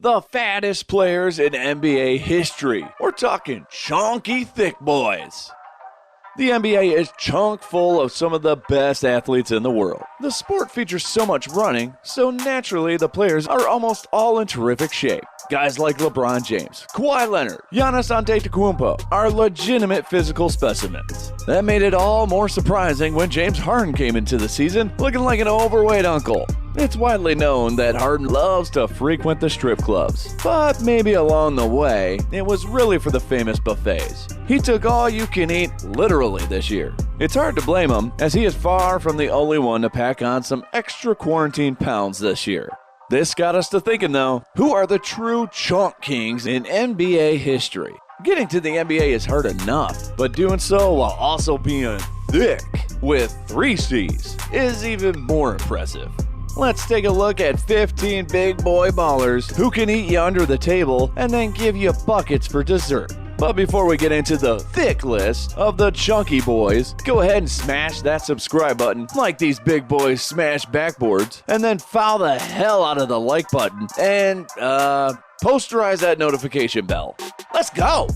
the fattest players in NBA history. We're talking chonky thick boys. The NBA is chock full of some of the best athletes in the world. The sport features so much running, so naturally the players are almost all in terrific shape. Guys like LeBron James, Kawhi Leonard, Giannis Antetokounmpo are legitimate physical specimens. That made it all more surprising when James Harden came into the season looking like an overweight uncle. It's widely known that Harden loves to frequent the strip clubs, but maybe along the way, it was really for the famous buffets. He took all you can eat literally this year. It's hard to blame him, as he is far from the only one to pack on some extra quarantine pounds this year. This got us to thinking though, who are the true chunk kings in NBA history? Getting to the NBA is hard enough, but doing so while also being thick with 3 C's is even more impressive. Let's take a look at 15 big boy ballers who can eat you under the table and then give you buckets for dessert. But before we get into the thick list of the chunky boys, go ahead and smash that subscribe button like these big boys smash backboards, and then foul the hell out of the like button and posterize that notification bell. Let's go!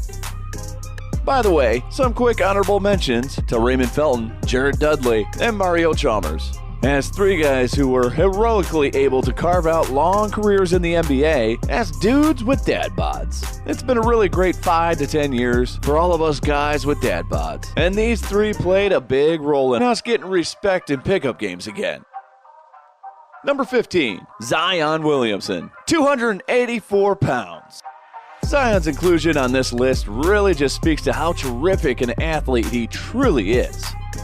By the way, some quick honorable mentions to Raymond Felton, Jared Dudley, and Mario Chalmers. As 3 guys who were heroically able to carve out long careers in the NBA as dudes with dad bods. It's been a really great 5 to 10 years for all of us guys with dad bods, and these 3 played a big role in us getting respect in pickup games again. Number 15, Zion Williamson, 284 pounds. Zion's inclusion on this list really just speaks to how terrific an athlete he truly is.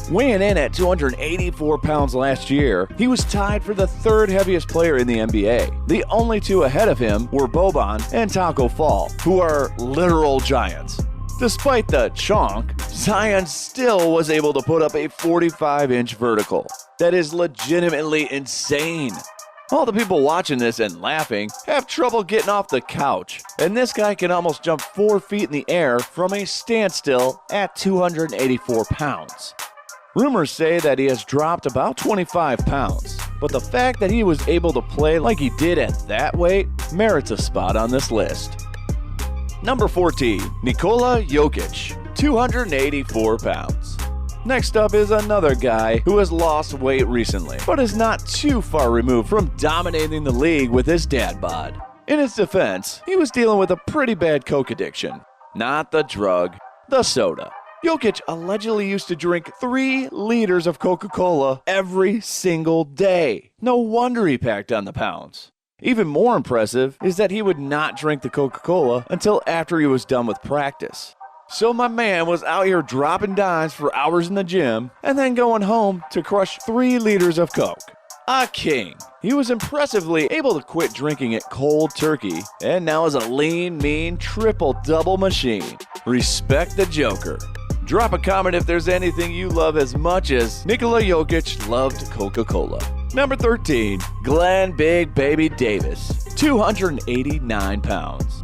Weighing in at 284 pounds last year, he was tied for the 3rd heaviest player in the NBA. The only 2 ahead of him were Boban and Taco Fall, who are literal giants. Despite the chonk, Zion still was able to put up a 45-inch vertical. That is legitimately insane. All the people watching this and laughing have trouble getting off the couch, and this guy can almost jump 4 feet in the air from a standstill at 284 pounds. Rumors say that he has dropped about 25 pounds, but the fact that he was able to play like he did at that weight merits a spot on this list. Number 14, Nikola Jokic, 284 pounds. Next up is another guy who has lost weight recently, but is not too far removed from dominating the league with his dad bod. In his defense, he was dealing with a pretty bad coke addiction. Not the drug, the soda. Jokic allegedly used to drink 3 liters of Coca-Cola every single day. No wonder he packed on the pounds. Even more impressive is that he would not drink the Coca-Cola until after he was done with practice. So my man was out here dropping dimes for hours in the gym and then going home to crush 3 liters of Coke. A king. He was impressively able to quit drinking it cold turkey and now is a lean, mean, triple-double machine. Respect the Joker. Drop a comment if there's anything you love as much as Nikola Jokic loved Coca-Cola. Number 13, Glenn Big Baby Davis, 289 pounds.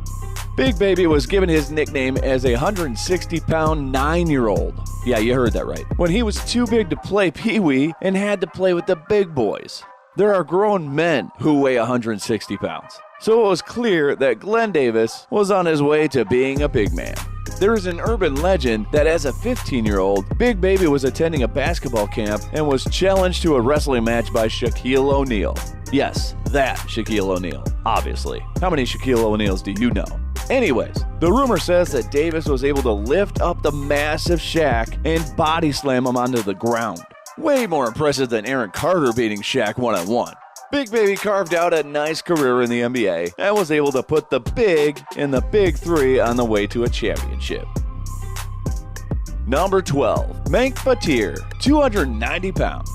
Big Baby was given his nickname as a 160-pound 9-year-old. Yeah, you heard that right. When he was too big to play Pee-wee and had to play with the big boys. There are grown men who weigh 160 pounds. So it was clear that Glenn Davis was on his way to being a big man. There is an urban legend that as a 15-year-old, Big Baby was attending a basketball camp and was challenged to a wrestling match by Shaquille O'Neal. Yes, that Shaquille O'Neal, obviously. How many Shaquille O'Neals do you know? Anyways, the rumor says that Davis was able to lift up the massive Shaq and body slam him onto the ground. Way more impressive than Aaron Carter beating Shaq one-on-one. Big Baby carved out a nice career in the NBA and was able to put the big in the big 3 on the way to a championship. Number 12, Mank Batir, 290 pounds.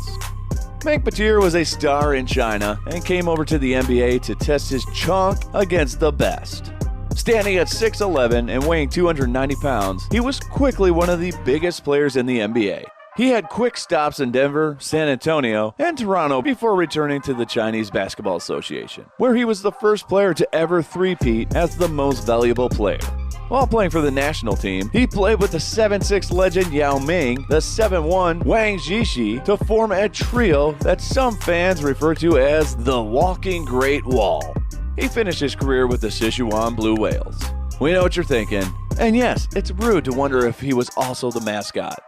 Mank Batir was a star in China and came over to the NBA to test his chunk against the best. Standing at 6'11" and weighing 290 pounds, he was quickly one of the biggest players in the NBA. He had quick stops in Denver, San Antonio, and Toronto before returning to the Chinese Basketball Association, where he was the first player to ever three-peat as the most valuable player. While playing for the national team, he played with the 7'6" legend Yao Ming, the 7'1" Wang Zhixi, to form a trio that some fans refer to as the Walking Great Wall. he finished his career with the Sichuan Blue Whales. We know what you're thinking, and yes, it's rude to wonder if he was also the mascot.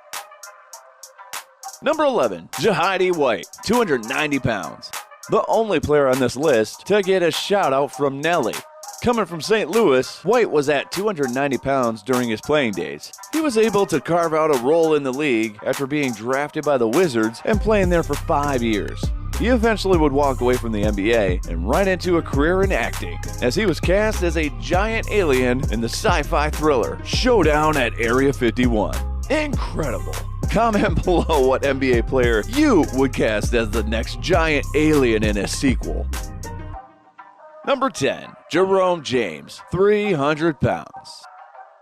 Number 11, Jahidi White, 290 pounds. The only player on this list to get a shout out from Nelly. Coming from St. Louis, White was at 290 pounds during his playing days. He was able to carve out a role in the league after being drafted by the Wizards and playing there for 5 years. He eventually would walk away from the NBA and right into a career in acting, as he was cast as a giant alien in the sci-fi thriller Showdown at Area 51. Incredible! Comment below what NBA player you would cast as the next giant alien in a sequel. Number 10, Jerome James, 300 pounds.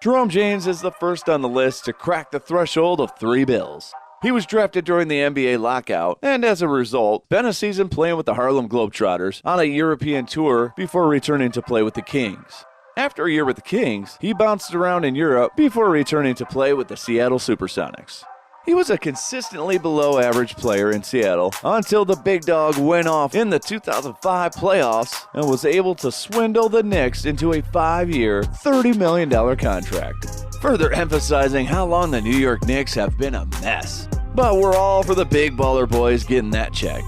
Jerome James is the first on the list to crack the threshold of 3 bills. He was drafted during the NBA lockout, and as a result, spent a season playing with the Harlem Globetrotters on a European tour before returning to play with the Kings. After a year with the Kings, he bounced around in Europe before returning to play with the Seattle Supersonics. He was a consistently below-average player in Seattle until the big dog went off in the 2005 playoffs and was able to swindle the Knicks into a 5-year, $30 million contract, further emphasizing how long the New York Knicks have been a mess. But we're all for the big baller boys getting that check.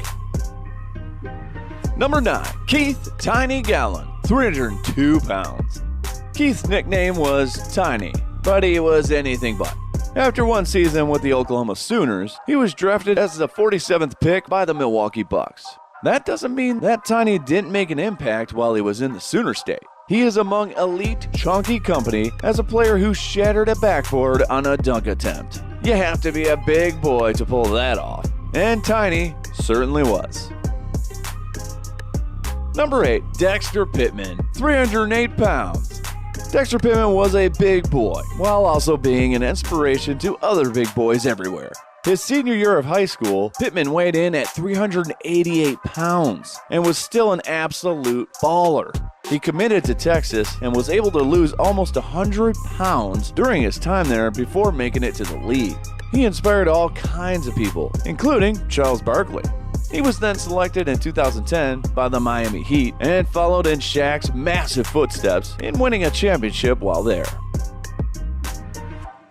Number 9, Keith Tiny Gallon, 302 pounds. Keith's nickname was Tiny, but he was anything but. After one season with the Oklahoma Sooners, he was drafted as the 47th pick by the Milwaukee Bucks. That doesn't mean that Tiny didn't make an impact while he was in the Sooner State. He is among elite CHONKY company as a player who shattered a backboard on a dunk attempt. You have to be a big boy to pull that off, and Tiny certainly was. Number 8, Dexter Pittman, 308 pounds. Dexter Pittman was a big boy, while also being an inspiration to other big boys everywhere. His senior year of high school, Pittman weighed in at 388 pounds and was still an absolute baller. He committed to Texas and was able to lose almost 100 pounds during his time there before making it to the league. He inspired all kinds of people, including Charles Barkley. He was then selected in 2010 by the Miami Heat and followed in Shaq's massive footsteps in winning a championship while there.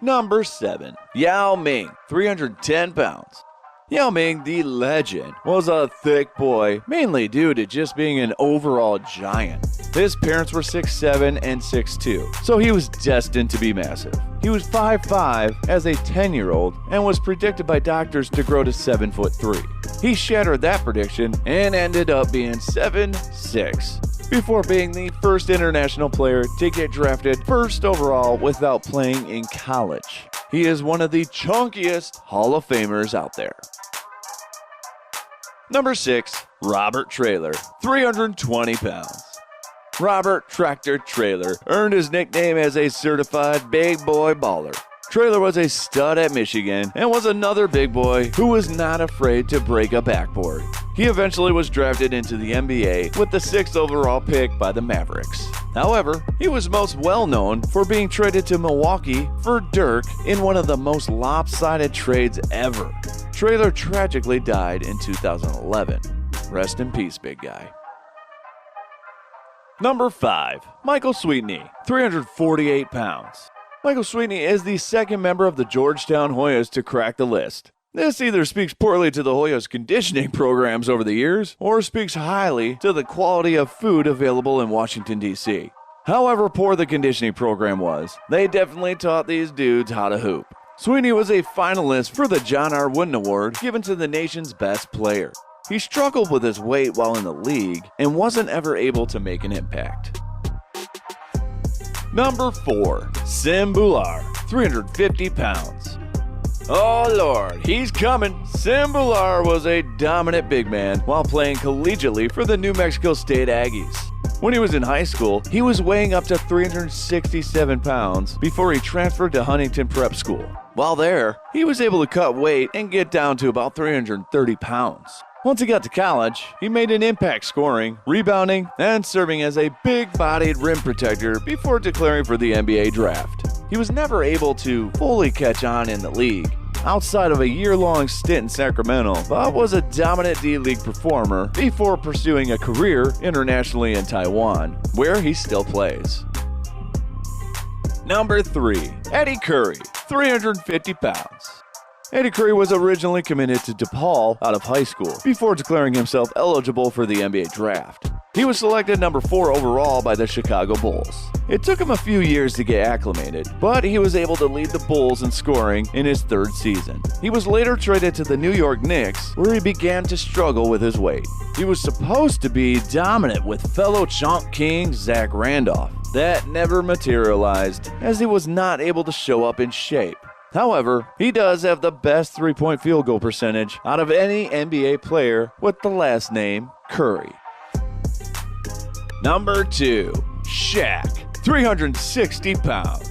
Number 7, Yao Ming, 310 pounds. Yao Ming, the legend, was a thick boy, mainly due to just being an overall giant. His parents were 6'7" and 6'2", so he was destined to be massive. He was 5'5" as a 10-year-old and was predicted by doctors to grow to 7'3". He shattered that prediction and ended up being 7'6", before being the first international player to get drafted first overall without playing in college. He is one of the chunkiest Hall of Famers out there. Number 6, Robert Traylor, 320 pounds. Robert Tractor Traylor earned his nickname as a certified big boy baller. Traylor was a stud at Michigan and was another big boy who was not afraid to break a backboard. He eventually was drafted into the NBA with the 6th overall pick by the Mavericks. However, he was most well known for being traded to Milwaukee for Dirk in one of the most lopsided trades ever. Traylor tragically died in 2011. Rest in peace, big guy. Number 5, Michael Sweetney, 348 pounds. Michael Sweetney is the second member of the Georgetown Hoyas to crack the list. This either speaks poorly to the Hoyas' conditioning programs over the years, or speaks highly to the quality of food available in Washington, D.C. However poor the conditioning program was, they definitely taught these dudes how to hoop. Sweetney was a finalist for the John R. Wooden Award given to the nation's best player. He struggled with his weight while in the league and wasn't ever able to make an impact. Number 4, Sim Bhullar, 350 pounds. Oh Lord, he's coming. Sim Bhullar was a dominant big man while playing collegiately for the New Mexico State Aggies. When he was in high school, he was weighing up to 367 pounds before he transferred to Huntington Prep School. While there, he was able to cut weight and get down to about 330 pounds. Once he got to college, he made an impact scoring, rebounding, and serving as a big-bodied rim protector before declaring for the NBA draft. He was never able to fully catch on in the league, Outside of a year-long stint in Sacramento, Bob was a dominant D-League performer before pursuing a career internationally in Taiwan, where he still plays. Number 3. Eddie Curry, 350 pounds. Eddie Curry was originally committed to DePaul out of high school before declaring himself eligible for the NBA draft. He was selected number 4 overall by the Chicago Bulls. It took him a few years to get acclimated, but he was able to lead the Bulls in scoring in his 3rd season. He was later traded to the New York Knicks, where he began to struggle with his weight. He was supposed to be dominant with fellow Chonk King Zach Randolph. That never materialized, as he was not able to show up in shape. However, he does have the best three-point field goal percentage out of any NBA player with the last name Curry. Number 2. Shaq, 360 pounds.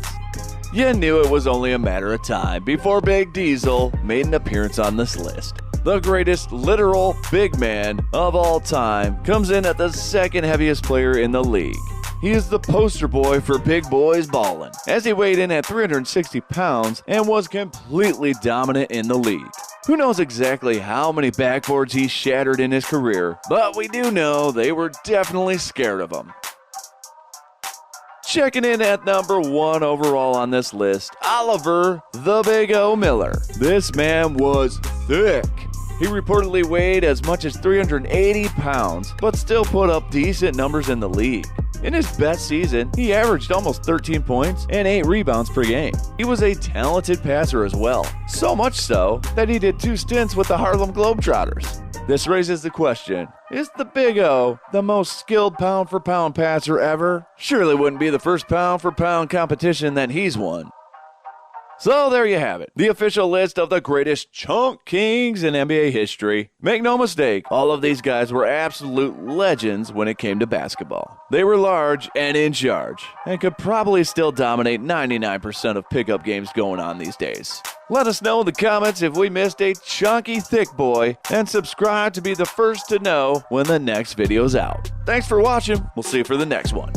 You knew it was only a matter of time before Big Diesel made an appearance on this list. The greatest literal big man of all time comes in at the 2nd heaviest player in the league. He is the poster boy for big boys ballin', as he weighed in at 360 pounds and was completely dominant in the league. Who knows exactly how many backboards he shattered in his career, but we do know they were definitely scared of him. Checking in at number 1 overall on this list, Oliver the Big O Miller. This man was thick. He reportedly weighed as much as 380 pounds, but still put up decent numbers in the league. In his best season, he averaged almost 13 points and 8 rebounds per game. He was a talented passer as well, so much so that he did 2 stints with the Harlem Globetrotters. This raises the question, is the Big O the most skilled pound-for-pound passer ever? Surely wouldn't be the first pound-for-pound competition that he's won. So there you have it, the official list of the greatest chunk kings in NBA history. Make no mistake, all of these guys were absolute legends when it came to basketball. They were large and in charge, and could probably still dominate 99% of pickup games going on these days. Let us know in the comments if we missed a chunky thick boy, and subscribe to be the first to know when the next video's out. Thanks for watching, we'll see you for the next one.